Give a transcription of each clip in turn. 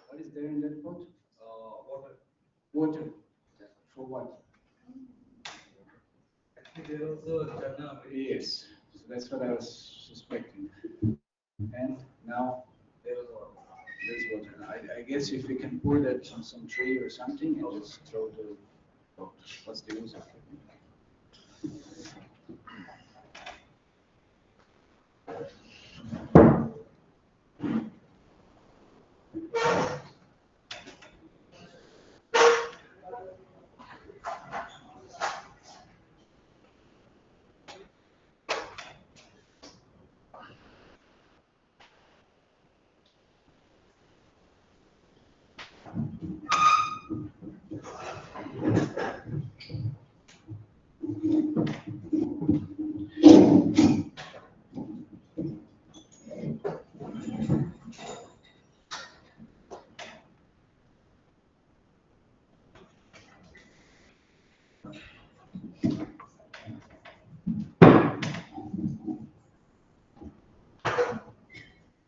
What is there in that pot? Water. Water. For what? Actually, there also Chana. Yes. So that's what I was suspecting. And now there's water. I guess if we can pour that on some tree or something and just throw the pot. What's the use of it?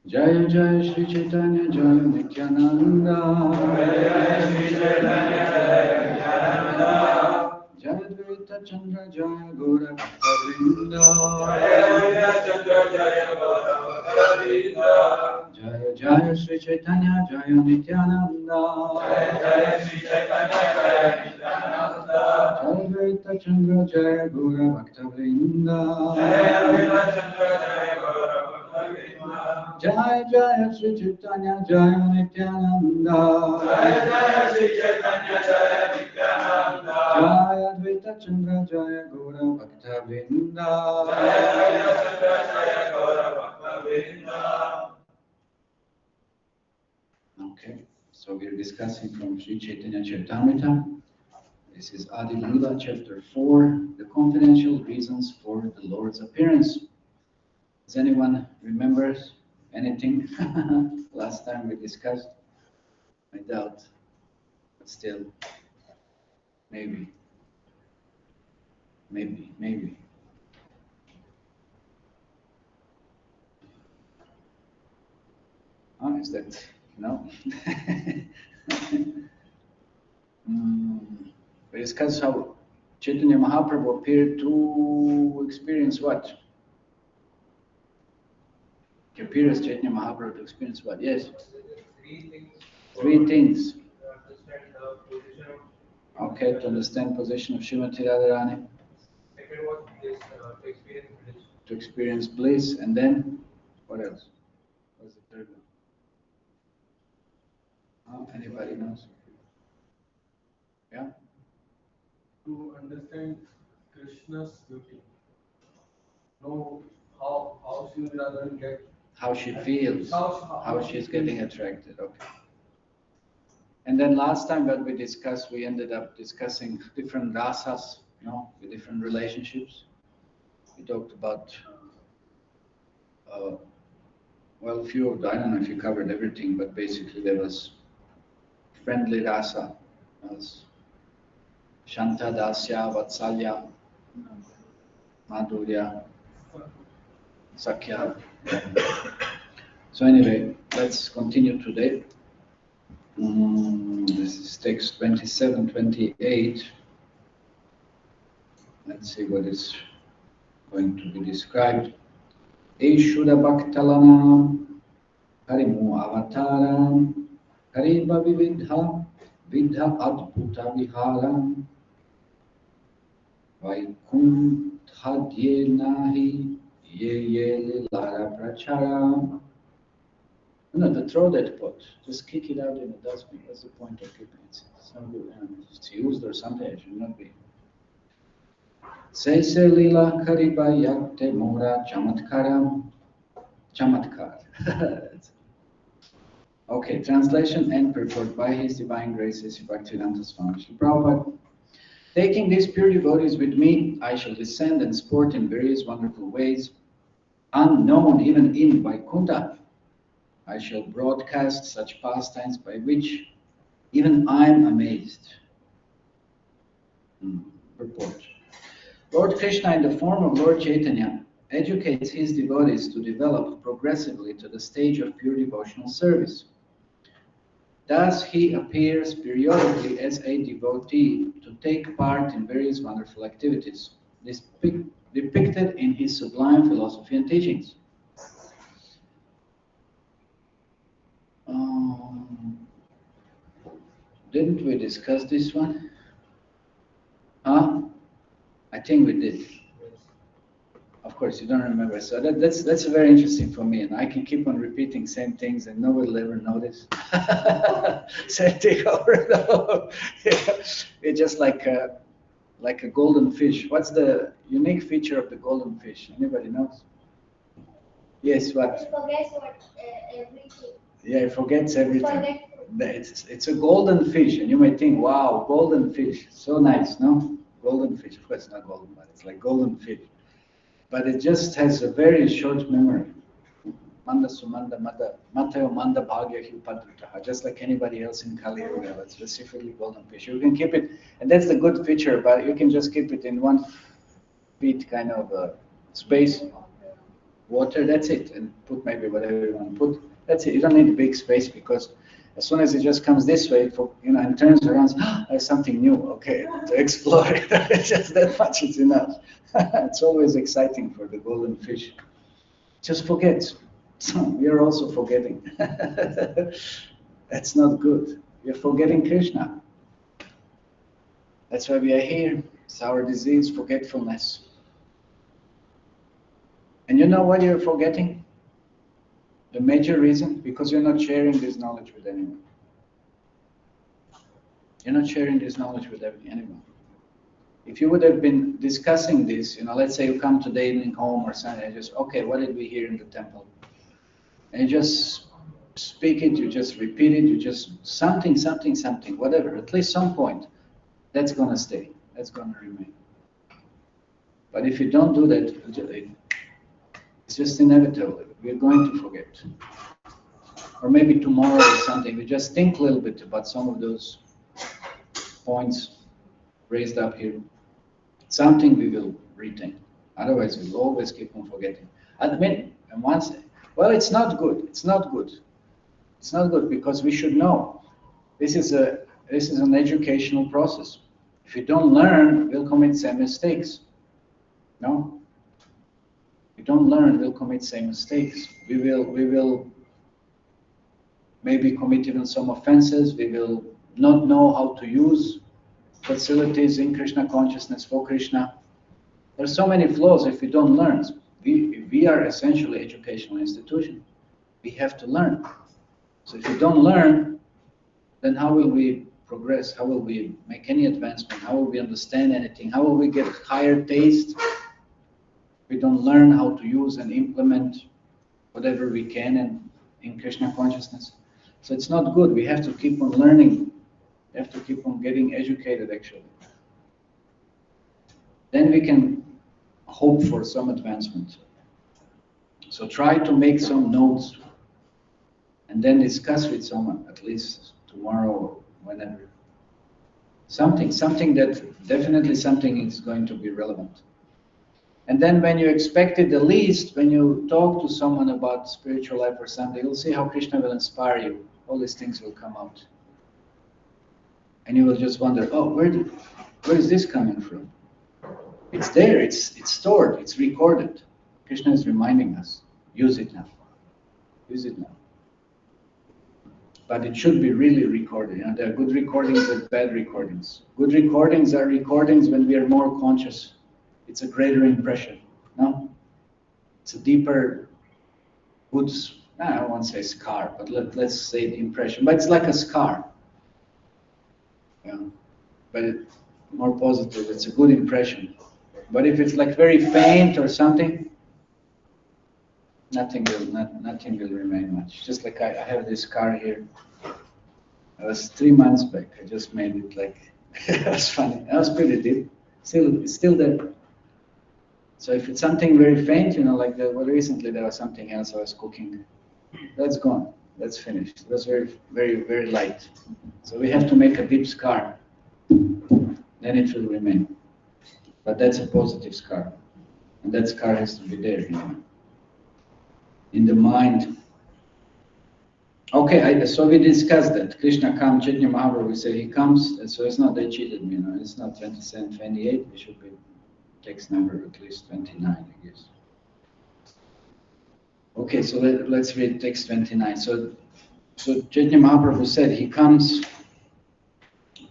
Jaya Jaya Shri Chaitanya Jaya Nityananda Jaya Shri Chaitanya Jaya Nityananda Jaya Advaita Chandra Jaya Gaura Bhakta Vrinda Jaya Advaita Chandra Jaya Gaura Bhakta Vrinda Jaya Jaya Shri Chaitanya Jaya Nityananda Jaya Jaya Shri Chaitanya Jaya Nityananda Jaya Advaita Chandra Jaya Gaura Bhakta Vrinda Jaya Advaita Chandra Jaya Gaura Bhakta Vrinda Jaya Jaya Shri Chaitanya Jaya Nityananda Jaya Jaya Shri Chaitanya Jaya Nityananda Jaya Advaita Chandra Jaya Gaura Bhakta Vrinda Jaya Advaita Chandra Jaya Gaura Bhakta Vrinda. Okay, so we're discussing from Sri Chaitanya Charitamrita. This is Adi Lila, chapter 4, the confidential reasons for the Lord's appearance. Does anyone remember anything last time we discussed? I doubt, but still, maybe. Oh, is that, no? We discussed how Chaitanya Mahaprabhu appeared to experience what? He appeared as Chaitanya Mahaprabhu to experience what? Yes? Three things. Okay, to understand position of Srimati Radharani. Second was this, to experience bliss. To experience bliss, and then what else? What's the third one? Anybody knows? Yeah? To understand Krishna's beauty. Know how she rather get. How she feels, how she's getting attracted. Okay. And then last time that we discussed, we ended up discussing different rasas, with different relationships. We talked about, well, a few of them. I don't know if you covered everything, but basically there was friendly rasa, as Shanta, Dasya, Vatsalya, Madhurya, Sakya. So anyway, let's continue today. This is text 27, 28. Let's see what is going to be described. Eshuddha Bhaktalana Harimu Avataram Hariva Vividha Vidha Adbhuta Viharam Vaikuntha Nahi Ye Lilara Pracharam. No, the throw that pot. Just kick it out in the dustbin. What's the point of keeping it? It's used or something. It should not be. Se lila kariba yakte mora chamatkaram. Chamatkar. Okay, translation and purport by His Divine Graces Bhaktivedanta Swami Srila Prabhupada. Taking these pure devotees with me, I shall descend and sport in various wonderful ways, unknown even in Vaikuntha. I shall broadcast such pastimes by which even I am amazed. Purport. Lord Krishna, in the form of Lord Chaitanya, educates his devotees to develop progressively to the stage of pure devotional service. Thus, he appears periodically as a devotee to take part in various wonderful activities, depicted in his sublime philosophy and teachings. Didn't we discuss this one? Huh? I think we did. Of course, you don't remember. So that's very interesting for me, and I can keep on repeating same things, and nobody will ever notice. Same thing over and over. It's just like a golden fish. What's the unique feature of the golden fish? Anybody knows? Yes, what? It forgets everything. Yeah, it forgets everything. It's a golden fish, and you may think, wow, golden fish, so nice, no? Golden fish, of course it's not golden, but it's like golden fish. But it just has a very short memory. Manda sumanda manda matayo manda bhagya hipadritaha, just like anybody else in Kali Yuga, but specifically golden fish. You can keep it, and that's the good feature about it. You can just keep it in 1 feet kind of space, water, that's it, and put maybe whatever you want to put. That's it. You don't need a big space, because as soon as it just comes this way, and turns around, there's something new, okay, to explore. Just that much is enough. It's always exciting for the golden fish. Just forget. We are also forgetting. That's not good. We're forgetting Krishna. That's why we are here. It's our disease, forgetfulness. And you know what you're forgetting? The major reason, because you're not sharing this knowledge with anyone. You're not sharing this knowledge with anyone. If you would have been discussing this, let's say you come today evening home or something, and just, okay, what did we hear in the temple? And you just speak it, you just repeat it, you just something, whatever, at least some point, that's going to stay, that's going to remain. But if you don't do that, it's just inevitable. We're going to forget. Or maybe tomorrow or something, we just think a little bit about some of those points raised up here. Something we will retain. Otherwise, we'll always keep on forgetting. And once, well, it's not good. It's not good. It's not good, because we should know. This is an educational process. If you don't learn, we'll commit same mistakes. No? If you don't learn, we'll commit same mistakes. We will maybe commit even some offenses. We will not know how to use facilities in Krishna consciousness for Krishna. There's so many flaws if we don't learn. We are essentially educational institution. We have to learn. So if we don't learn, then how will we progress? How will we make any advancement? How will we understand anything? How will we get higher taste? We don't learn how to use and implement whatever we can in Krishna consciousness. So it's not good. We have to keep on learning. We have to keep on getting educated, actually. Then we can hope for some advancement. So try to make some notes and then discuss with someone, at least tomorrow or whenever. Something that definitely something is going to be relevant. And then when you expect it the least, when you talk to someone about spiritual life or something, you'll see how Krishna will inspire you. All these things will come out. And you will just wonder, oh, where is this coming from? It's there, it's stored, it's recorded. Krishna is reminding us, use it now. Use it now. But it should be really recorded. You know, there are good recordings and bad recordings. Good recordings are recordings when we are more conscious. It's a greater impression. No? It's a deeper, good, I don't want to say scar, but let's say impression. But it's like a scar. Yeah. But more positive, it's a good impression. But if it's like very faint or something, nothing will remain much. Just like I have this scar here. It was 3 months back. I just made it like, it was funny. That was pretty deep. It's still there. So if it's something very faint, you know, like recently there was something else I was cooking. That's gone. That's finished. It was very, very, very light. So we have to make a deep scar. Then it will remain. But that's a positive scar. And that scar has to be there, you know, in the mind. Okay, so we discussed that. Krishna comes, Chaitanya Mahaprabhu, we say he comes, so it's not they cheated me, you know, it's not 27, 28, it should be text number at least 29, I guess. Okay, so let's read text 29. So Chaitanya Mahaprabhu said he comes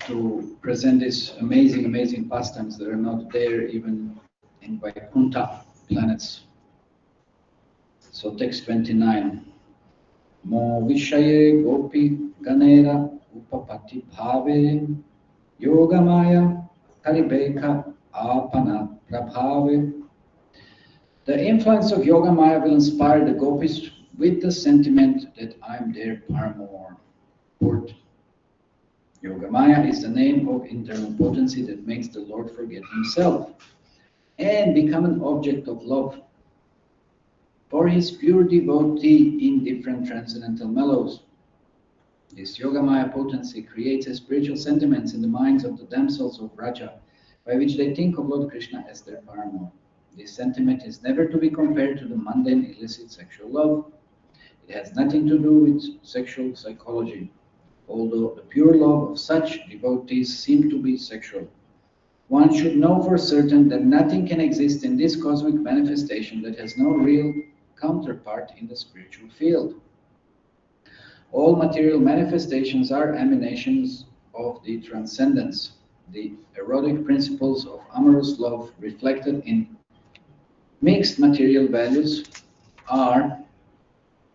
to present these amazing, amazing pastimes that are not there even in Vaikuntha planets. So text 29. Mo vishaye gopi ganera upapati bhave yogamaya karibeka apana prabhave. The influence of Yogamaya will inspire the gopis with the sentiment that I'm their paramour. Port. Yogamaya is the name of internal potency that makes the Lord forget himself and become an object of love for his pure devotee in different transcendental mellows. This Yogamaya potency creates a spiritual sentiments in the minds of the damsels of Raja, by which they think of Lord Krishna as their paramour. This sentiment is never to be compared to the mundane illicit sexual love. It has nothing to do with sexual psychology, although the pure love of such devotees seem to be sexual. One should know for certain that nothing can exist in this cosmic manifestation that has no real counterpart in the spiritual field. All material manifestations are emanations of the transcendence. The erotic principles of amorous love reflected in mixed material values are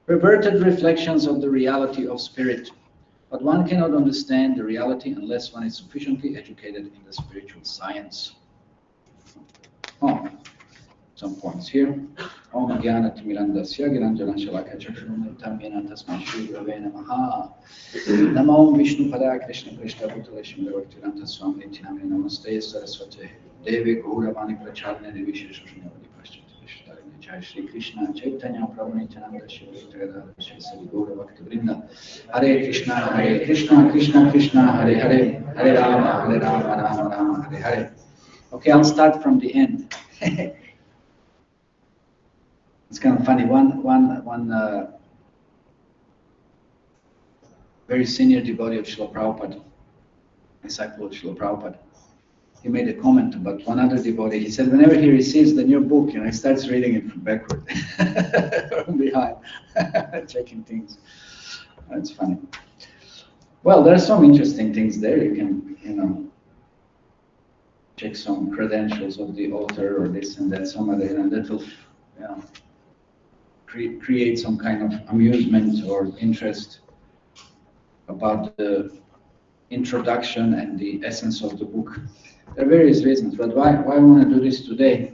perverted reflections of the reality of spirit. But one cannot understand the reality unless one is sufficiently educated in the spiritual science. Some points here. Om Gyanat Mirandasya Giranjana Shalaka Chakshunam Yena Tasmai Shri Gurave Namaha. Namo Vishnu Pada Krishna Krishna Bhuttaleshim Devaktiranta Swami Nitinamri Namaste Saraswate Devi Gauravani Pracharne Devi Shrishushnyavadi Paschati Vishtarini Jai Shri Krishna Chaitanya Prabhu Nityananda Shri Gadadhara Shri Sri Gaura Bhakti Vrinda Hare Krishna Krishna Krishna Hare Hare Hare Rama Rama Rama Hare Hare. Okay, I'll start from the end. It's kind of funny. One very senior devotee of Srila Prabhupada, disciple of Srila Prabhupada, he made a comment about one other devotee. He said, whenever he receives the new book, he starts reading it from backward, from behind, checking things. That's funny. Well, there are some interesting things there. You can, check some credentials of the author or this and that, some other, and that will, create some kind of amusement or interest about the introduction and the essence of the book. There are various reasons, but why I want to do this today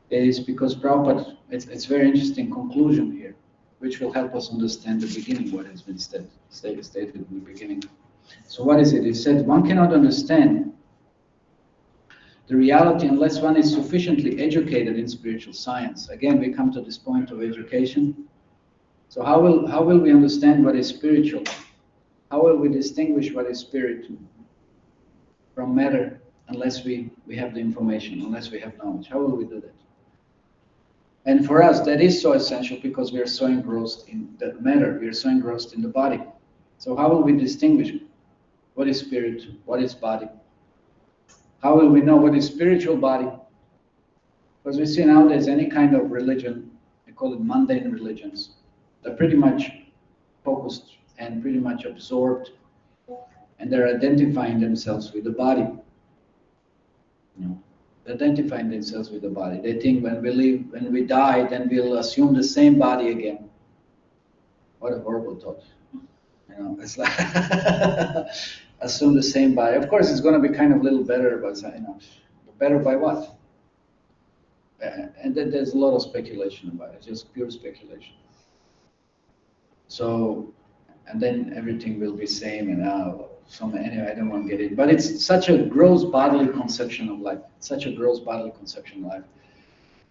is because Prabhupada, it's very interesting conclusion here, which will help us understand the beginning, what has been stated in the beginning. So what is it? He said, one cannot understand the reality unless one is sufficiently educated in spiritual science. Again, we come to this point of education. So how will we understand what is spiritual? How will we distinguish what is spirit from matter unless we have the information, unless we have knowledge? How will we do that? And for us, that is so essential because we are so engrossed in the matter, we are so engrossed in the body. So how will we distinguish what is spirit, what is body? How will we know what is spiritual body? Because we see nowadays any kind of religion, they call it mundane religions, they're pretty much focused and pretty much absorbed, and they're identifying themselves with the body. They're identifying themselves with the body. They think when we die, then we'll assume the same body again. What a horrible thought. It's like assume the same body. Of course, it's going to be kind of a little better, but better by what? And then there's a lot of speculation about it, just pure speculation. So, and then everything will be same, and anyway, I don't want to get in. But it's such a gross bodily conception of life. Such a gross bodily conception of life.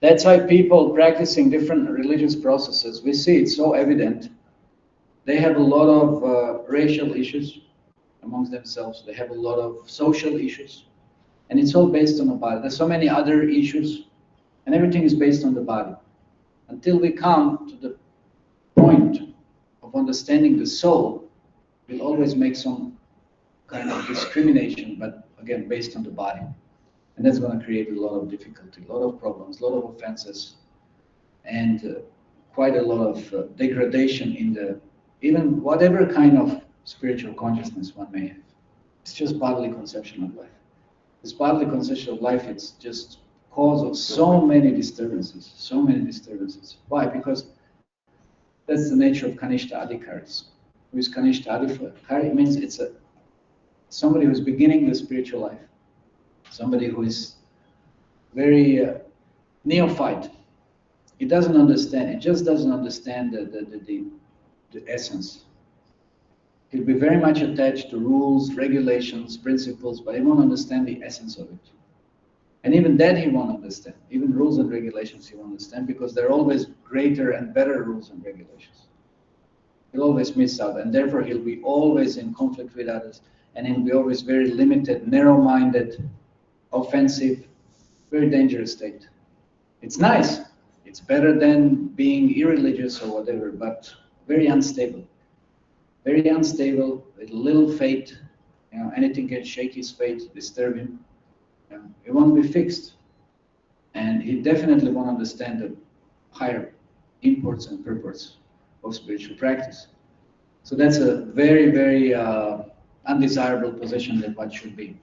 That's why people practicing different religious processes, we see it so evident. They have a lot of racial issues amongst themselves. They have a lot of social issues. And it's all based on the body. There's so many other issues, and everything is based on the body. Until we come to the point of understanding the soul, we'll always make some kind of discrimination, but again, based on the body. And that's going to create a lot of difficulty, a lot of problems, a lot of offenses, and quite a lot of degradation in the, even whatever kind of spiritual consciousness one may have. It's just bodily conception of life. This bodily conception of life, it's just cause of so many disturbances, so many disturbances. Why? Because that's the nature of Kanishta Adhikaris. Who is Kanishta Adhikari? It means it's somebody who's beginning the spiritual life. Somebody who is very neophyte. He doesn't understand, he just doesn't understand the essence. He'll be very much attached to rules, regulations, principles, but he won't understand the essence of it. And even that he won't understand. Even rules and regulations he won't understand, because there are always greater and better rules and regulations. He'll always miss out, and therefore he'll be always in conflict with others, and he'll be always very limited, narrow-minded, offensive, very dangerous state. It's nice. It's better than being irreligious or whatever, but very unstable. Very unstable, with little faith. Anything can shake his faith, disturb him. It won't be fixed. And he definitely won't understand the higher imports and purports of spiritual practice. So that's a very, very undesirable position that one should be.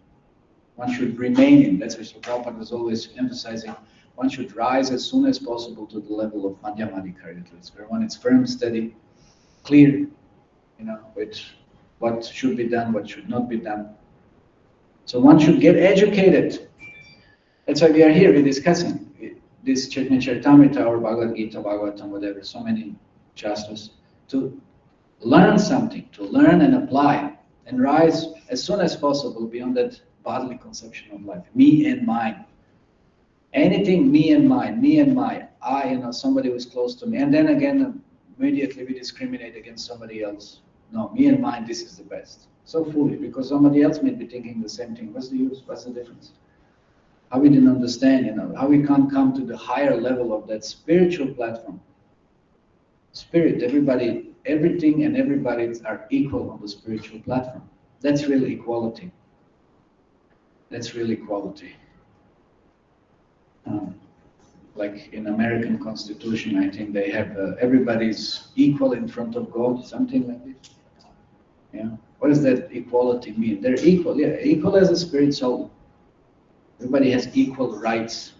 One should remain in. That's what Prabhupada was always emphasizing. One should rise as soon as possible to the level of Madhyamadhikari, at least, where one is firm, steady, clear, with what should be done, what should not be done. So one should get educated. That's why we are here. We're discussing this Chaitanya Charitamrita or Bhagavad Gita, Bhagavatam, whatever, so many shastras, to learn something, to learn and apply, and rise as soon as possible beyond that bodily conception of life. Me and mine. Anything me and mine, me and my, somebody who is close to me. And then again, immediately we discriminate against somebody else. No, me and mine, this is the best. So foolish, because somebody else may be thinking the same thing. What's the use? What's the difference? How we didn't understand, how we can't come to the higher level of that spiritual platform. Spirit, everybody, everything and everybody are equal on the spiritual platform. That's real equality. That's real equality. Like in American Constitution, I think they have everybody's equal in front of God, something like this. Yeah. What does that equality mean? They're equal, yeah, equal as a spirit soul. Everybody has equal rights.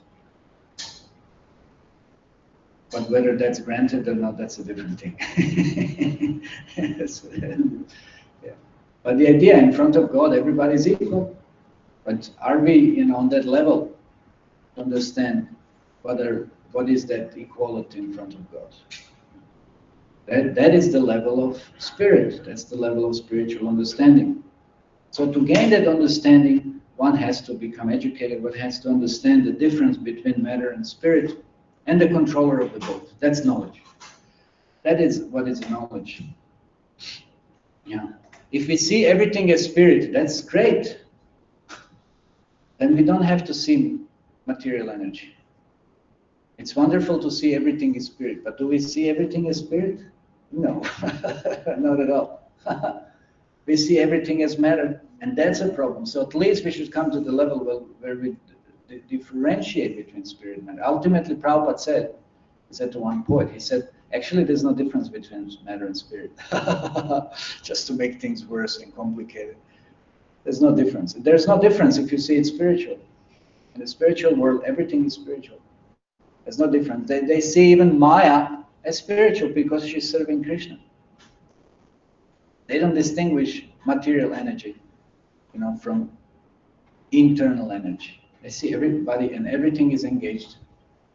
But whether that's granted or not, that's a different thing. Yes. Yeah. But the idea, in front of God, everybody's equal. But are we, on that level to understand what is that equality in front of God? That is the level of spirit. That's the level of spiritual understanding. So to gain that understanding, one has to become educated. One has to understand the difference between matter and spirit, and the controller of the both. That's knowledge. That is what is knowledge. Yeah. If we see everything as spirit, that's great. Then we don't have to see material energy. It's wonderful to see everything as spirit, but do we see everything as spirit? No, not at all. We see everything as matter, and that's a problem. So at least we should come to the level where we differentiate between spirit and matter. Ultimately, Prabhupada said to one poet, he said, actually there's no difference between matter and spirit. Just to make things worse and complicated. There's no difference. There's no difference if you see it spiritual. In the spiritual world, everything is spiritual. There's no difference. They see even Maya as spiritual because she's serving Krishna. They don't distinguish material energy, from internal energy. They see everybody and everything is engaged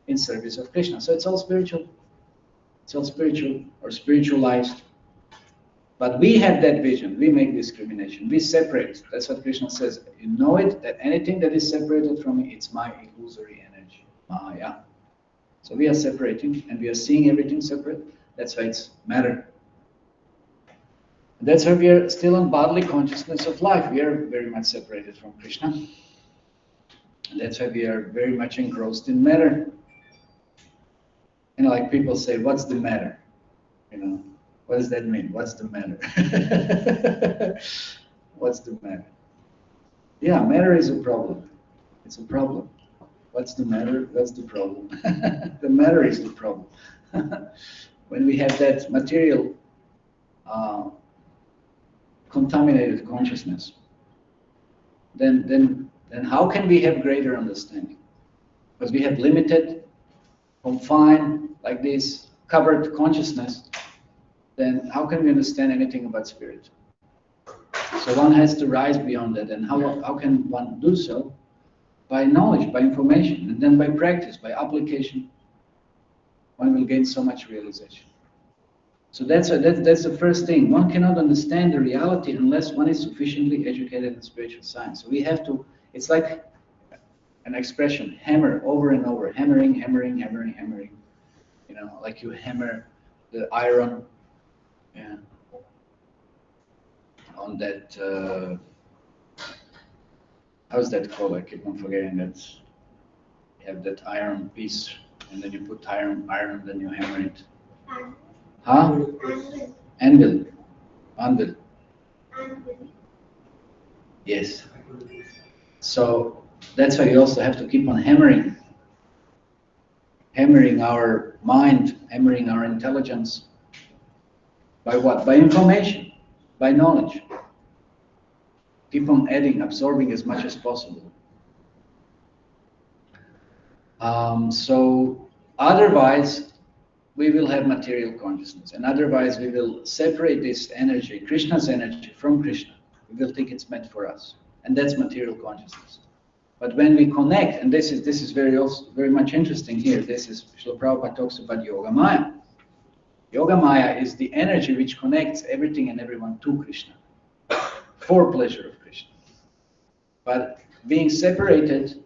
in service of Krishna. So it's all spiritual. It's all spiritual or spiritualized. But we have that vision. We make discrimination. We separate. That's what Krishna says. You know it, that anything that is separated from me, it's my illusory energy, Maya. So we are separating and we are seeing everything separate. That's why it's matter. That's why we are still on bodily consciousness of life. We are very much separated from Krishna. And that's why we are very much engrossed in matter. Like people say, what's the matter? What does that mean? What's the matter? What's the matter? Yeah, matter is a problem. It's a problem. What's the matter? What's the problem? The matter is the problem. When we have that material contaminated consciousness, then how can we have greater understanding? Because we have limited, confined, like this, covered consciousness, then how can we understand anything about spirit? So one has to rise beyond that. And how can one do so? By knowledge, by information, and then by practice, by application, one will gain so much realization. So that's the first thing. One cannot understand the reality unless one is sufficiently educated in spiritual science. So we have to, it's like an expression, hammer over and over, hammering, hammering, hammering, hammering. Like you hammer the iron on that, how's that called? I keep on forgetting that. You have that iron piece, and then you put iron, then you hammer it. Huh? Anvil. Anvil. Yes. So that's why you also have to keep on hammering. Hammering our mind, hammering our intelligence. By what? By information, by knowledge. Keep on adding, absorbing as much as possible. So otherwise, we will have material consciousness, and otherwise we will separate this energy, Krishna's energy, from Krishna. We will think it's meant for us, and that's material consciousness. But when we connect, and this is very much interesting here. This is Srila Prabhupada talks about Yoga Maya. Yoga Maya is the energy which connects everything and everyone to Krishna, for pleasure of Krishna. But being separated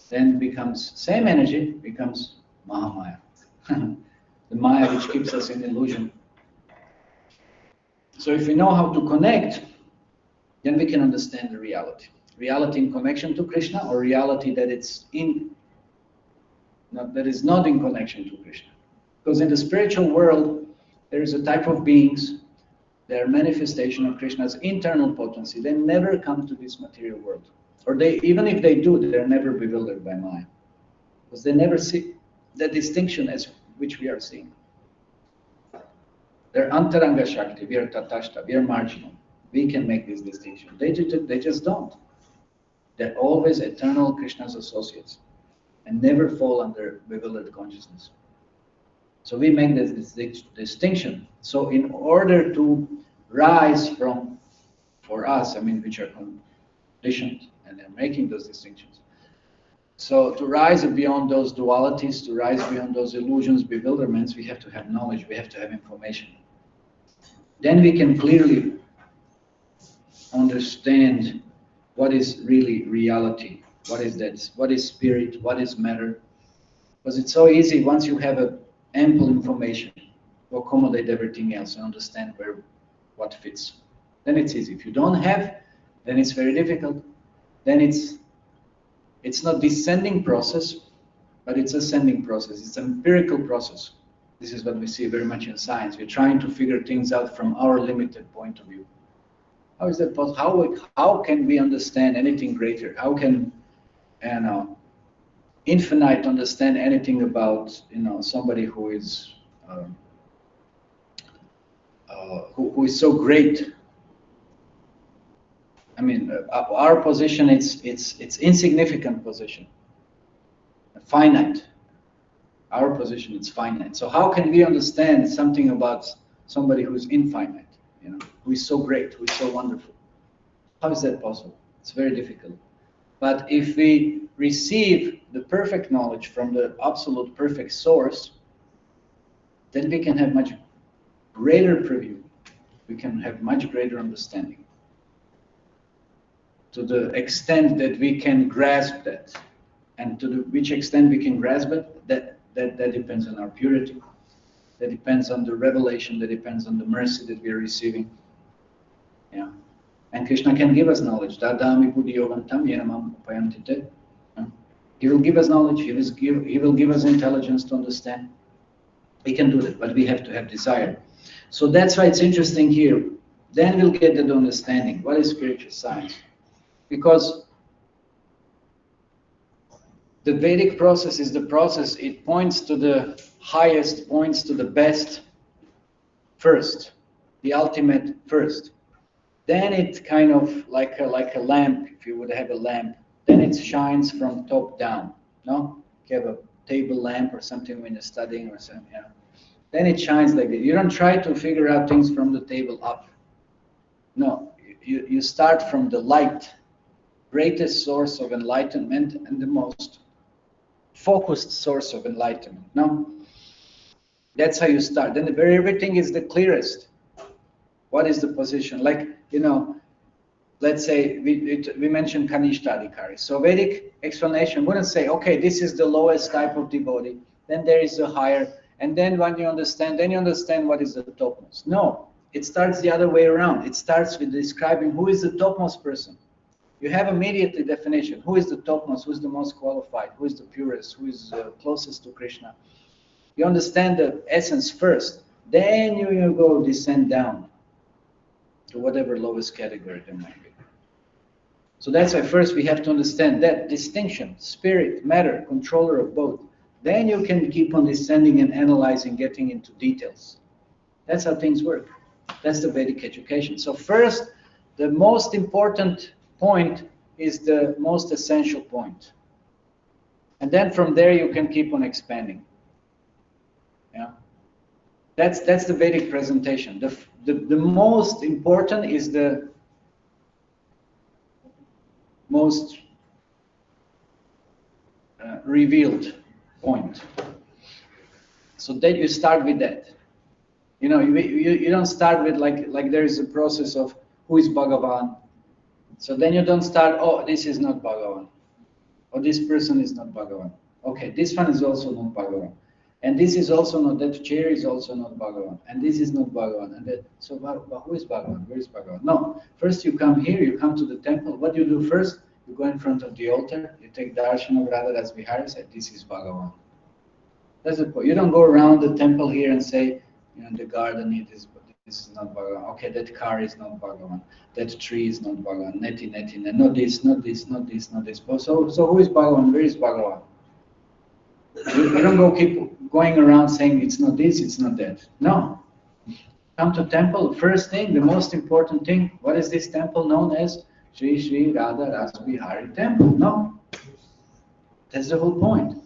then becomes, same energy becomes Mahamaya. The Maya which keeps us in illusion. So if we know how to connect, then we can understand the reality. Reality in connection to Krishna, or reality that that is not in connection to Krishna. Because in the spiritual world, there is a type of beings, they are manifestation of Krishna's internal potency. They never come to this material world. Or they, even if they do, they're never bewildered by Maya. Because they never see the distinction as which we are seeing. They're Antaranga Shakti, we are Tatashta, we are marginal. We can make this distinction. They just don't. They're always eternal Krishna's associates and never fall under bewildered consciousness. So we make this distinction. So in order to rise from, for us, I mean, which are conditioned and they're making those distinctions. So to rise beyond those dualities, to rise beyond those illusions, bewilderments, we have to have knowledge, we have to have information. Then we can clearly understand what is really reality, what is that, what is spirit, what is matter. Because it's so easy once you have ample information to accommodate everything else and understand what fits. Then it's easy. If you don't have, then it's very difficult. Then it's not descending process, but it's ascending process. It's an empirical process. This is what we see very much in science. We're trying to figure things out from our limited point of view. How is that possible? How can we understand anything greater? How can, infinite understand anything about, somebody who is who is so great? I mean, our position, it's insignificant position, finite. Our position is finite. So how can we understand something about somebody who's infinite, who is so great, who is so wonderful? How is that possible? It's very difficult. But if we receive the perfect knowledge from the absolute perfect source, then we can have much greater preview. We can have much greater understanding. To the extent that we can grasp that, and to which extent we can grasp it, that depends on our purity. That depends on the revelation. That depends on the mercy that we are receiving. Yeah, and Krishna can give us knowledge. He will give us knowledge. He will give us intelligence to understand. We can do that, but we have to have desire. So that's why it's interesting here. Then we'll get the understanding. What is spiritual science? Because the Vedic process is the process, it points to the highest, points to the best first, the ultimate first. Then it kind of like a lamp, if you would have a lamp, then it shines from top down, no? You have a table lamp or something when you're studying or something, Then it shines like that. You don't try to figure out things from the table up. No, you start from the light, greatest source of enlightenment and the most focused source of enlightenment. No, that's how you start. Then everything is the clearest. What is the position? Like, let's say we mentioned Kanishtadikari. So Vedic explanation wouldn't say, okay, this is the lowest type of devotee, then there is a higher, and then when you understand, then you understand what is the topmost. No, it starts the other way around. It starts with describing who is the topmost person. You have immediately definition. Who is the topmost? Who is the most qualified? Who is the purest? Who is closest to Krishna? You understand the essence first. Then you go descend down to whatever lowest category there might be. So that's why first we have to understand that distinction, spirit, matter, controller of both. Then you can keep on descending and analyzing, getting into details. That's how things work. That's the Vedic education. So first, the most important point is the most essential point. And then from there you can keep on expanding. Yeah. That's the Vedic presentation. The most important is the most revealed point. So then you start with that. You don't start with like there is a process of who is Bhagavan. So then you don't start, oh, this is not Bhagavan. Or this person is not Bhagavan. Okay, this one is also not Bhagavan. And this is also not, that chair is also not Bhagavan. And this is not Bhagavan. And that, so who is Bhagavan? Where is Bhagavan? No, first you come here, you come to the temple. What do you do first? You go in front of the altar, you take darshan of Radha as Vihari said, this is Bhagavan. That's the point. You don't go around the temple here and say, in the garden, it is This is not Bhagavan. Okay, that car is not Bhagavan. That tree is not Bhagavan. Neti, neti, neti. Not this, not this, not this, not this. So who is Bhagavan? Where is Bhagavan? We don't keep going around saying it's not this, it's not that. No. Come to temple. First thing, the most important thing. What is this temple known as? Shri Shri Radha Rasbihari Hari Temple. No. That's the whole point.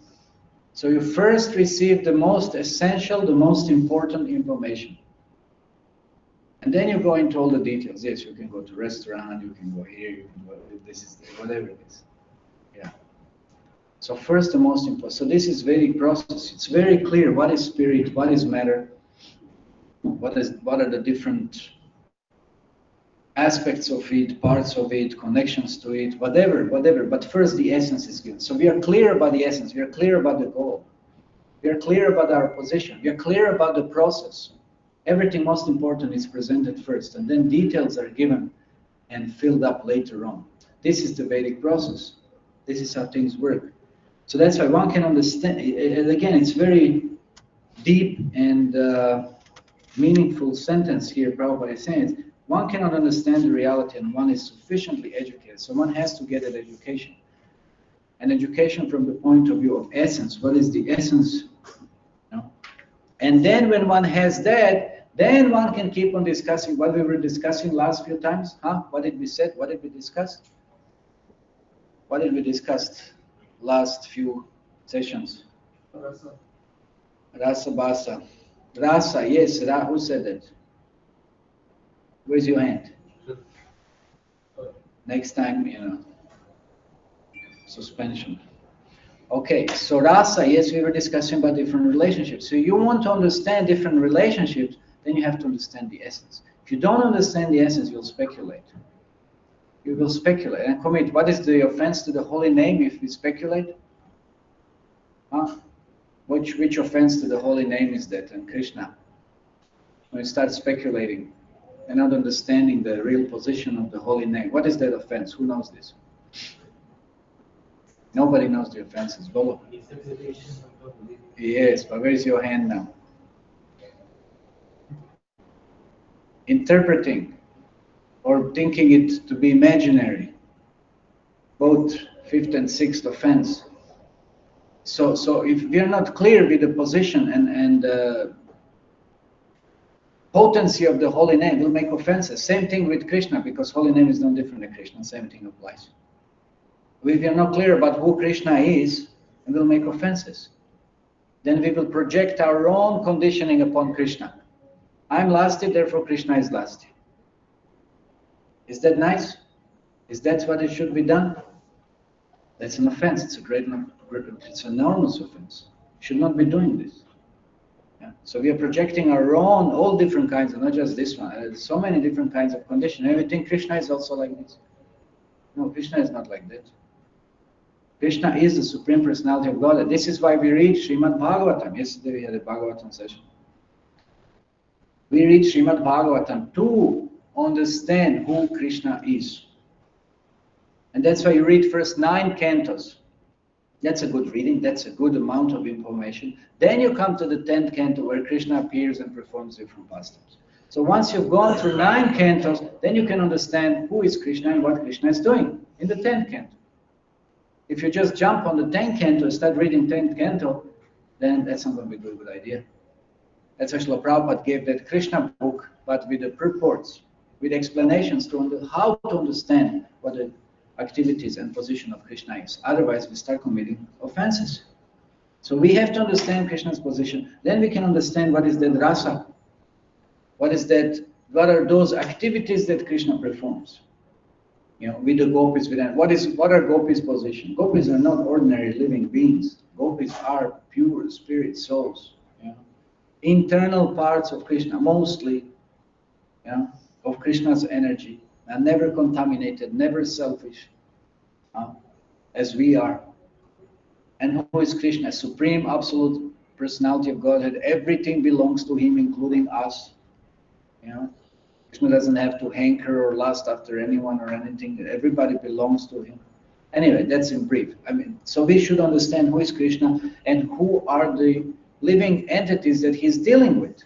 So you first receive the most essential, the most important information. And then you go into all the details. Yes, you can go to restaurant, you can go here, you can go, this is whatever it is. Yeah. So first the most important. So this is Vedic process. It's very clear what is spirit, what is matter, what are the different aspects of it, parts of it, connections to it, whatever. But first the essence is given. So we are clear about the essence, we are clear about the goal. We are clear about our position, we are clear about the process. Everything most important is presented first, and then details are given and filled up later on. This is the Vedic process. This is how things work. So that's why one can understand, and again, it's very deep and meaningful sentence here Prabhupada is saying, is one cannot understand the reality and one is sufficiently educated. So one has to get an education. An education from the point of view of essence. What is the essence? And then when one has that, then one can keep on discussing what we were discussing last few times. What did we say? What did we discuss? What did we discuss last few sessions? Rasa. Rasa Basa. Rasa, yes. Who said that? Where's your hand? Next time, suspension. Okay, so Rasa, yes, we were discussing about different relationships. So you want to understand different relationships, then you have to understand the essence. If you don't understand the essence, you'll speculate. You will speculate and commit. What is the offense to the holy name if we speculate? Which offense to the holy name is that? And Krishna. When you start speculating and not understanding the real position of the holy name, what is that offense? Who knows this? Nobody knows the offenses. Bolo. Yes, but where is your hand now? Interpreting or thinking it to be imaginary. Both fifth and sixth offense. So if we are not clear with the position and potency of the holy name, we'll make offenses. Same thing with Krishna, because holy name is no different than Krishna. Same thing applies. If we are not clear about who Krishna is, and we'll make offenses. Then we will project our own conditioning upon Krishna. I'm lasty, therefore Krishna is lasty. Is that nice? Is that what it should be done? That's an offense. It's it's an enormous offense. We should not be doing this. Yeah? So we are projecting our own, all different kinds, not just this one. There's so many different kinds of conditioning. And we think Krishna is also like this. No, Krishna is not like that. Krishna is the Supreme Personality of God. This is why we read Srimad Bhagavatam. Yesterday we had a Bhagavatam session. We read Srimad Bhagavatam to understand who Krishna is. And that's why you read first 9 cantos. That's a good reading. That's a good amount of information. Then you come to the 10th canto where Krishna appears and performs different pastimes. So once you've gone through 9 cantos, then you can understand who is Krishna and what Krishna is doing in the 10th canto. If you just jump on the 10th canto and start reading 10th canto, then that's not going to be a good idea. That's why Srila Prabhupada gave that Krishna book, but with the purports, with explanations to how to understand what the activities and position of Krishna is. Otherwise, we start committing offenses. So we have to understand Krishna's position. Then we can understand what is that rasa. What are those activities that Krishna performs? With the gopis, what are gopis' position? Gopis are not ordinary living beings. Gopis are pure spirit souls. Internal parts of Krishna, mostly, of Krishna's energy, and never contaminated, never selfish, as we are. And who is Krishna? Supreme, absolute personality of Godhead. Everything belongs to him, including us. Krishna doesn't have to hanker or lust after anyone or anything. Everybody belongs to him. Anyway, that's in brief. So we should understand who is Krishna and who are the living entities that he's dealing with.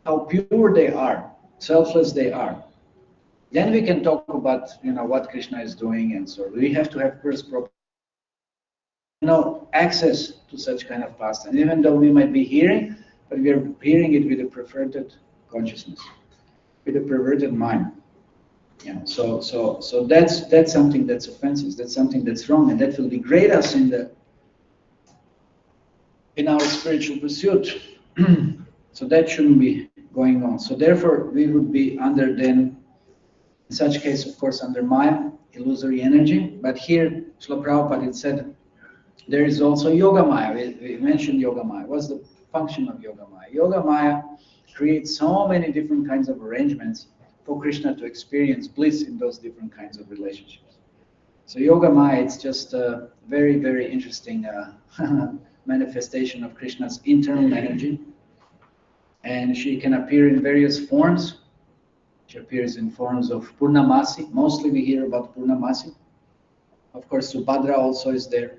how pure they are, selfless they are, then we can talk about, what Krishna is doing, and so we have to have first proper, access to such kind of pastime. Even though we might be hearing, but we are hearing it with a perverted consciousness, with a perverted mind. So that's something that's offensive. That's something that's wrong, and that will degrade us in our spiritual pursuit. So that shouldn't be going on. So therefore, we would be under then, in such case, of course, under Maya, illusory energy. But here, Srila Prabhupada had said, there is also Yoga Maya. We mentioned Yoga Maya. What's the function of Yoga Maya? Yoga Maya creates so many different kinds of arrangements for Krishna to experience bliss in those different kinds of relationships. So Yoga Maya, it's just a very, very interesting manifestation of Krishna's internal energy. And she can appear in various forms. She appears in forms of Purnamasi. Mostly we hear about Purnamasi. Of course, Subhadra also is there.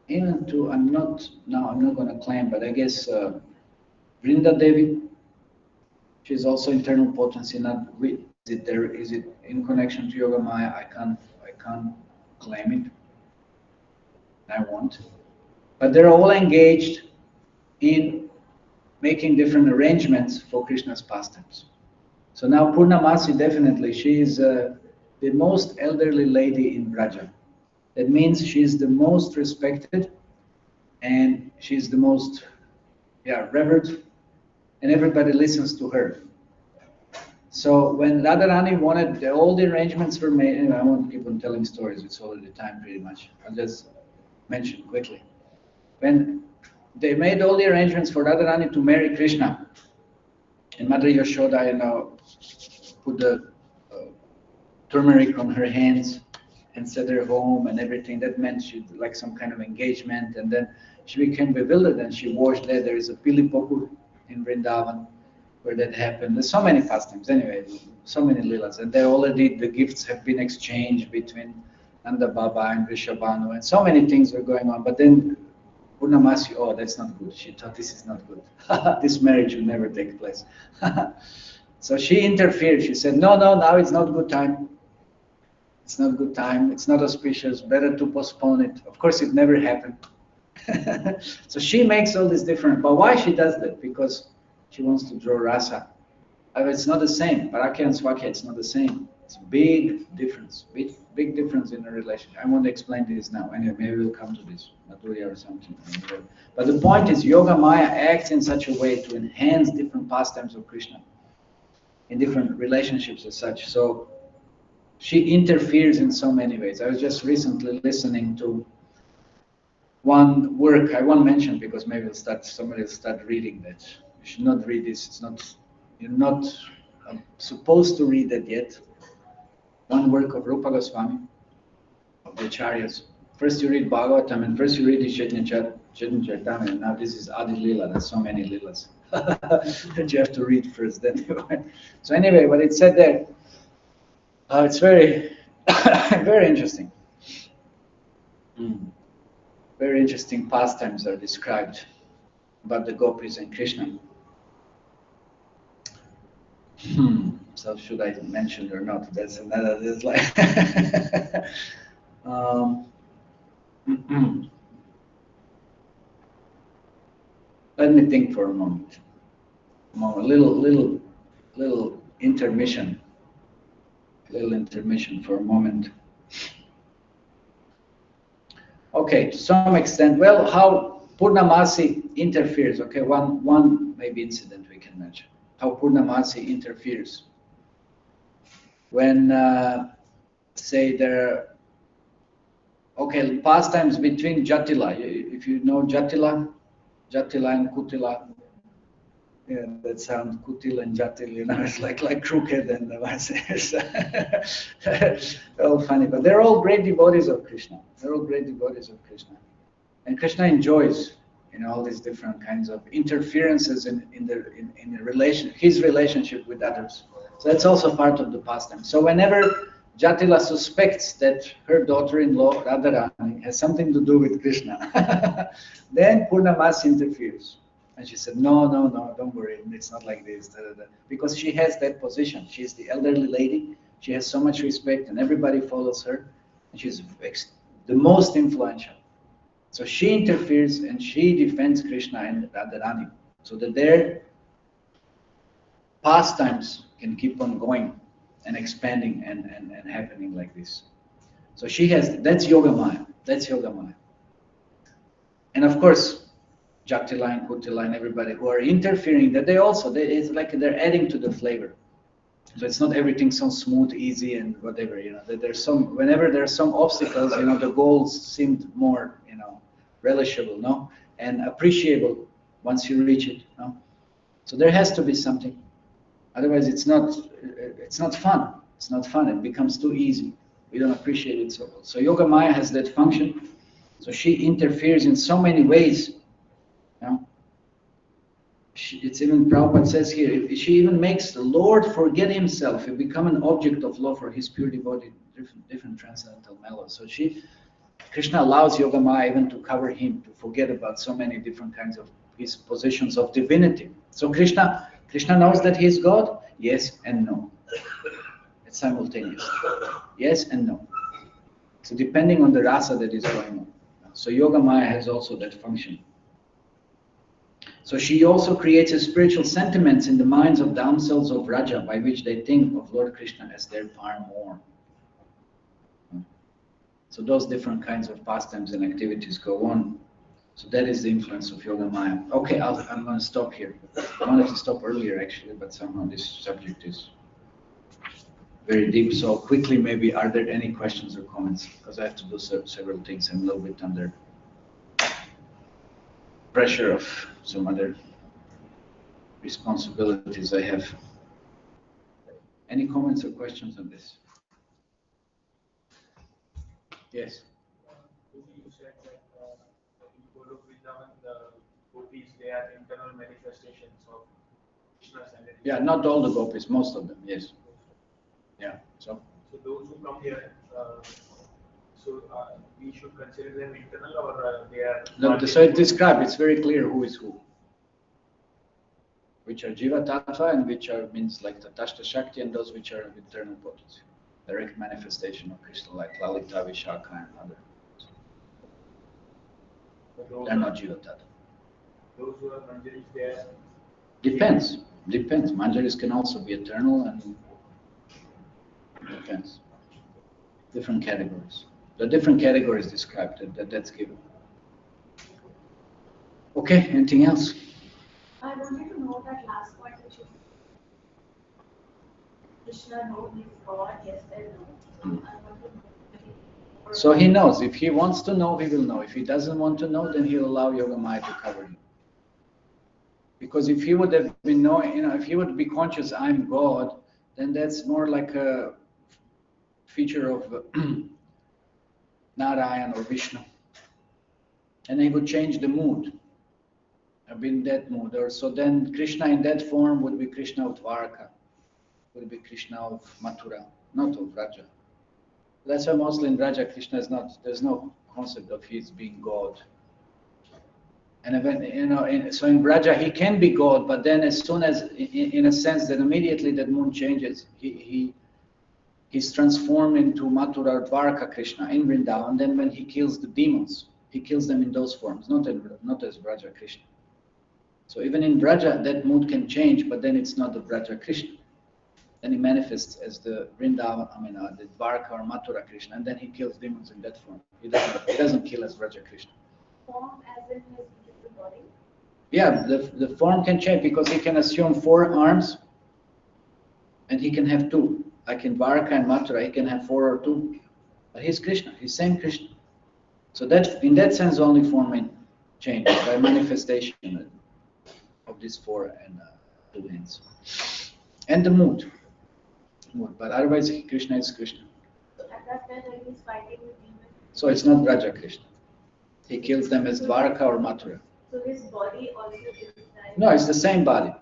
Even to, I'm not going to claim, but I guess Vrinda Devi, she's also internal potency. Is it in connection to Yoga Maya? I can't claim it. I won't. But they're all engaged in making different arrangements for Krishna's pastimes. So now Purnamasi, definitely, she is the most elderly lady in Braja. That means she's the most respected, and she's the most revered, and everybody listens to her. So when Radharani wanted, all the arrangements were made, and I won't keep on telling stories, it's already time pretty much. I'll just mention quickly. When they made all the arrangements for Radharani to marry Krishna, and Mother Yashoda, put the turmeric on her hands and set her home and everything, that meant she like some kind of engagement, and then she became bewildered and she washed there. There is a Pilipokur in Vrindavan where that happened. There's so many pastimes, anyway, so many leelas, and there already the gifts have been exchanged between Nanda Baba and Vrishabhanu, and so many things were going on. But then Purnamasi, oh, that's not good. She thought this is not good. This marriage will never take place. So she interfered. She said, no, now it's not good time. It's not good time. It's not auspicious. Better to postpone it. Of course, it never happened. So she makes all this different. But why she does that? Because she wants to draw rasa. It's not the same. Parakya and Swakya, it's not the same. It's a big difference. Big difference in a relationship. I won't explain this now. Anyway, maybe we'll come to this. Madhurya or something. But the point is, Yoga Maya acts in such a way to enhance different pastimes of Krishna in different relationships as such. So she interferes in so many ways. I was just recently listening to one work I won't mention because maybe somebody will start reading that. You should not read this. You're not supposed to read that yet. One work of Rupa Goswami, of the Acharyas. First you read Bhagavatam, and first you read the Chaitanya Charitamrita, and now this is Adi Lila. There's so many Lilas that you have to read first. Then so anyway, what it said there, it's very, very interesting. Very interesting pastimes are described about the gopis and Krishna. So should I mention it or not? That's another. That's like. Let me think for a moment. A little intermission. Little intermission for a moment. Okay, to some extent. Well, how Purnamasi interferes. Okay, one maybe incident we can mention. How Purnamasi interferes. When, say, there are, pastimes between Jatila. If you know Jatila and Kutila, yeah, that sounds Kutil and Jatil, it's like crooked and they're all funny, but they're all great devotees of Krishna. They're all great devotees of Krishna, and Krishna enjoys, all these different kinds of interferences in the his relationship with others. So that's also part of the pastime. So whenever Jatila suspects that her daughter-in-law Radharani has something to do with Krishna. Then Purnamasi interferes. And she said, no, no, no, don't worry, it's not like this. Da, da, da. Because she has that position. She's the elderly lady. She has so much respect and everybody follows her. And she's the most influential. So she interferes and she defends Krishna and Radharani so that their pastimes can keep on going and expanding and happening like this. So she has, that's Yoga Maya. That's Yoga Maya. And of course, Jaktila and Kutila and everybody who are interfering, that it's like they're adding to the flavor. So it's not everything so smooth, easy, and whatever, that there's whenever there's some obstacles, the goals seemed more, relishable, no? And appreciable once you reach it, no? So there has to be something. Otherwise, it's not fun. It's not fun. It becomes too easy. We don't appreciate it so well. So Yoga Maya has that function. So she interferes in so many ways. It's even Prabhupada says here, she even makes the Lord forget himself and become an object of love for his pure devotee, different transcendental mellows. So Krishna allows Yoga Maya even to cover him, to forget about so many different kinds of his positions of divinity. So Krishna knows that he is God, yes and no. It's simultaneous. Yes and no. So depending on the rasa that is going on. So Yoga Maya has also that function. So she also creates a spiritual sentiments in the minds of damsels of Raja by which they think of Lord Krishna as their paramour. So those different kinds of pastimes and activities go on. So that is the influence of Yoga Maya. Okay, I'm going to stop here. I wanted to stop earlier actually, but somehow this subject is very deep. So quickly, maybe, are there any questions or comments? Because I have to do several things. I'm a little bit under pressure of some other responsibilities I have. Any comments or questions on this? Yes. You said that in Golok Vrindavan, the gopis, they are internal manifestations of Krishna's energy. Yeah, not all the gopis, most of them, yes. Yeah. So those who come here, we should consider them internal, or they are. No, so it's described. It's very clear who is who. Which are Jiva Tattva and which are means like Tatashta Shakti, and those which are of internal potency, direct manifestation of Krishna, like Lalita, Vishaka, and other. They're not Jiva Tattva. Those who are Manjaris, they are. Depends. Manjaris can also be eternal, and depends. Different categories. The different categories described, that's given. Okay, anything else? I wanted to know that last point which you Krishna knows he's God, yes and no. I want to know. So he knows. If he wants to know, he will know. If he doesn't want to know, then he'll allow Yoga Maya to cover him. Because if he would have been knowing, if he would be conscious, I'm God, then that's more like a feature of Narayan or Vishnu. And he would change the mood. I've been in that mood. Or so then Krishna in that form would be Krishna of Dwarka, would be Krishna of Mathura, not of Raja. That's why mostly in Raja, Krishna is not, there's no concept of his being God. And when, so in Raja he can be God, but then as soon as, in a sense that immediately that mood changes, he's transformed into Mathura or Dwarka Krishna in Vrindavan. Then when he kills the demons, he kills them in those forms, not as Raja Krishna. So even in Raja, that mood can change, but then it's not the Raja Krishna. Then he manifests as the Vrindavan, the Dwarka or Mathura Krishna, and then he kills demons in that form. He doesn't kill as Raja Krishna. Form as in his physical body? Yeah, the form can change because he can assume 4 arms and he can have 2. Like in Dwarka and Mathura, he can have 4 or 2. But he's Krishna, he's same Krishna. So that, in that sense, only form may change by manifestation of these 4 and 2 hands. And the mood. But otherwise, Krishna is Krishna. So at that time when he's fighting with demons. So it's not Raja Krishna. He kills them as Dwarka or Mathura. So his body also is that. No, it's the same body.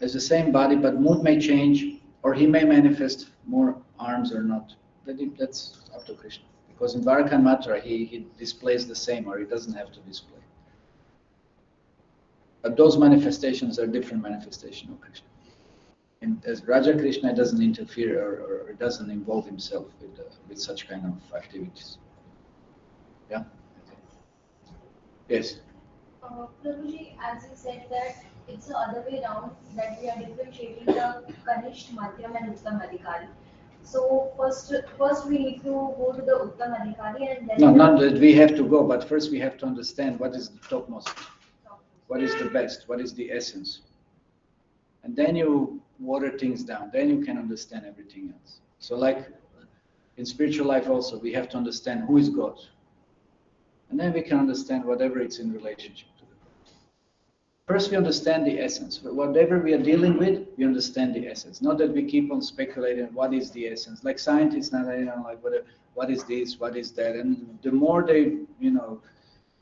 It's the same body, but mood may change, or he may manifest more arms or not. That's up to Krishna. Because in Dwarka and Mathura, he displays the same, or he doesn't have to display. But those manifestations are different manifestations of Krishna. And as Raja Krishna doesn't interfere or doesn't involve himself with such kind of activities. Yeah? Yes? Prabhuji, as you said that it's the other way around, that we are differentiating the Kanishth, Madhyam and Uttam Adhikari. So first we need to go to the Uttam Adhikari and then... No, not that we have to go, but first we have to understand what is the topmost, what is the best, what is the essence. And then you water things down, then you can understand everything else. So like in spiritual life also, we have to understand who is God. And then we can understand whatever it's in relationship to God. First we understand the essence. Whatever we are dealing with, we understand the essence. Not that we keep on speculating what is the essence. Like scientists now, like what is this, what is that. And the more they,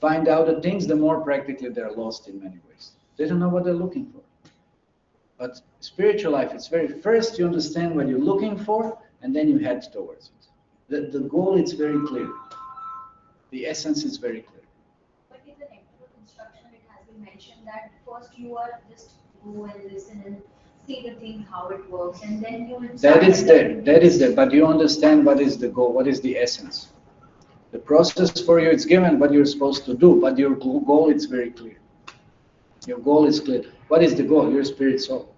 find out the things, the more practically they're lost in many ways. They don't know what they're looking for. But spiritual life, it's first you understand what you're looking for, and then you head towards it. The goal is very clear. The essence is very clear. But in the network instruction, it has been mentioned that first you are just go and listen and see the thing, how it works, and then you will... That is there, but you understand what is the goal, what is the essence. The process for you is given what you're supposed to do, but your goal is very clear. Your goal is clear. What is the goal? Your spirit soul.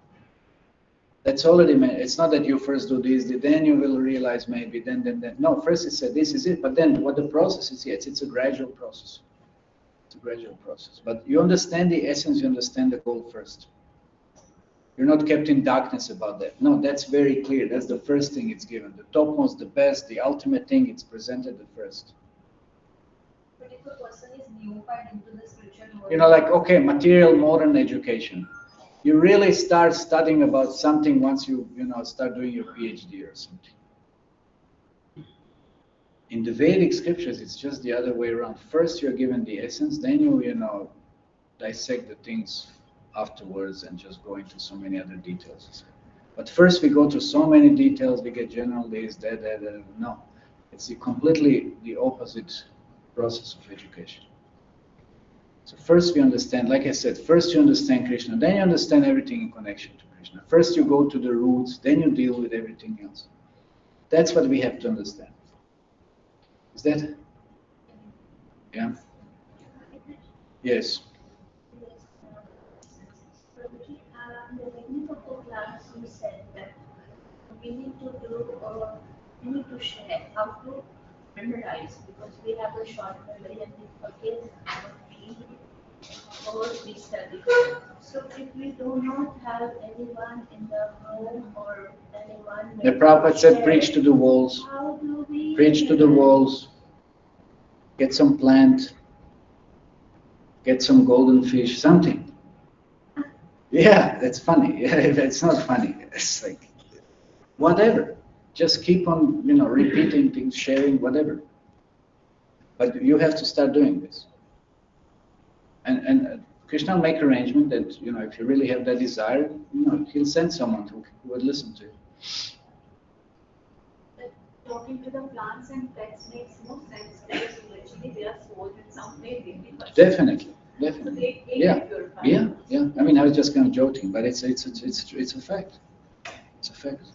That's already meant. It's not that you first do this, then you will realize maybe, then. No, first it said this is it, but then what the process is, yes, it's a gradual process. It's a gradual process. But you understand the essence, you understand the goal first. You're not kept in darkness about that. No, that's very clear. That's the first thing it's given. The topmost, the best, the ultimate thing, it's presented at first. But if a person is neophyte into the spiritual world... like, okay, material modern education. You really start studying about something once you, start doing your PhD or something. In the Vedic scriptures, it's just the other way around. First, you're given the essence, then you, dissect the things afterwards and just go into so many other details. But first, we go to so many details, we get general this, that. No, it's completely the opposite process of education. So first we understand, like I said, first you understand Krishna, then you understand everything in connection to Krishna. First you go to the roots, then you deal with everything else. That's what we have to understand. Is that? Yeah? Yes. Prabhuji, in the beginning of the class, you said that we need to share how to memorize, because we have a short memory and we forget what we study. So if we do not have anyone in the home or anyone... The Prabhupada said, preach to the walls. How do we... Preach to the walls. Get some plant. Get some golden fish, something. Yeah, that's funny. Yeah, it's not funny. It's like, whatever. Just keep on, repeating things, sharing, whatever. But you have to start doing this. And Krishna will make arrangement that, if you really have that desire, he'll send someone who would listen to you. Talking to the plants and pets makes no sense, because eventually they are sold in some way. Definitely. So they Yeah. purify. Yeah. I mean, I was just kind of joking, but it's a fact. It's a fact.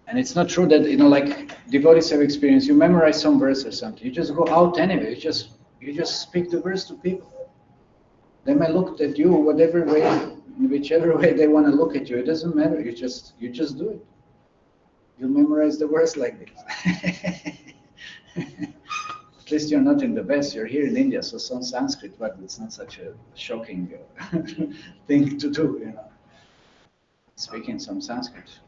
And it's not true that, like devotees have experience. You memorize some verse or something. You just go out anyway. You just speak the verse to people. They may look at you whichever way they want to look at you. It doesn't matter. You just do it. You memorize the verse like this. At least you're not in the West. You're here in India, so some Sanskrit, but it's not such a shocking thing to do. Speaking some Sanskrit.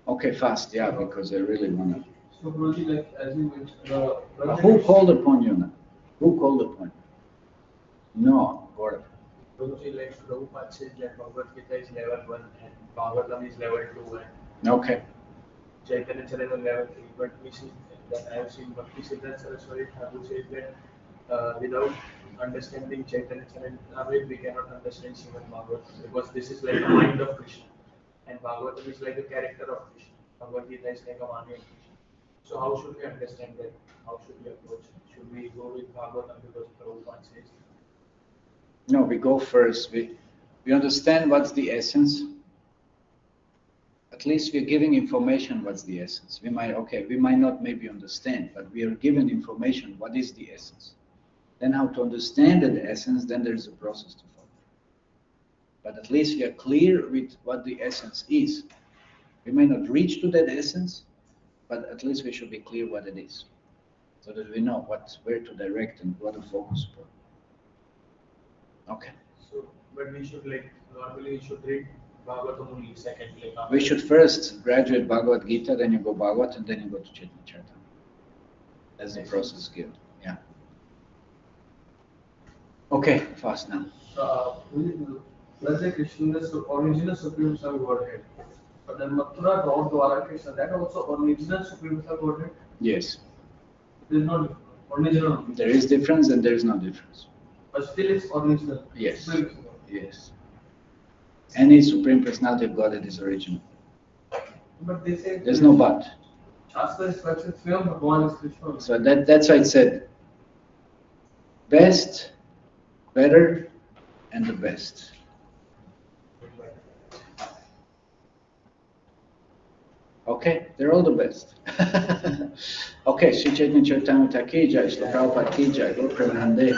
Okay, fast, yeah, because I really want to. So, Prabhuji, like as you mentioned, who called upon you now? Who called upon you? No, Gaurav. Prabhuji, like Prabhupada says that Bhagavad Gita is level 1 and Bhagavatam is level 2 and Okay. Chaitanya Charitamrita level 3. But we see that I have seen Bhakti Siddhanta Saraswati Thakur says that without understanding Chaitanya Charitamrita, we cannot understand Srimad Bhagavatam, because this is like the mind of Krishna. and Bhagavatam is like a character of Krishna. Bhagavad Gita is like a Vani of Krishna. So how should we understand that? How should we approach it? Should we go with Bhagavatam because Prabhupada says? No, we go first. We understand what's the essence. At least we're giving information what's the essence. We might not maybe understand, but we are given information what is the essence. Then how to understand the essence, then there's a process to follow. But at least we are clear with what the essence is. We may not reach to that essence, but at least we should be clear what it is, so that we know where to direct and what to focus upon. Okay. So, but we should normally we should read Bhagavatam only second. We should first graduate Bhagavad Gita, then you go Bhagavat, and then you go to Chaitanya Charitamrita. That's the process given. Yeah. Okay, fast now. Let's say Krishna's original Supreme Self Godhead. But then Mathura, Lord Dwaraka, that also original Supreme Self Godhead? Yes. There is no difference. Original. There is difference and there is no difference. But still it's original. Yes. Supreme. Yes. Any Supreme Personality of Godhead is original. But they say there's no but. Shastra is Swam Bhagavan is Krishna. So that's why it said best, better, and the best. Okay, they're all the best. Okay, Sri Chaitanya Charitamrita ki jai, Srila Prabhupada ki jai, Guru Premanande.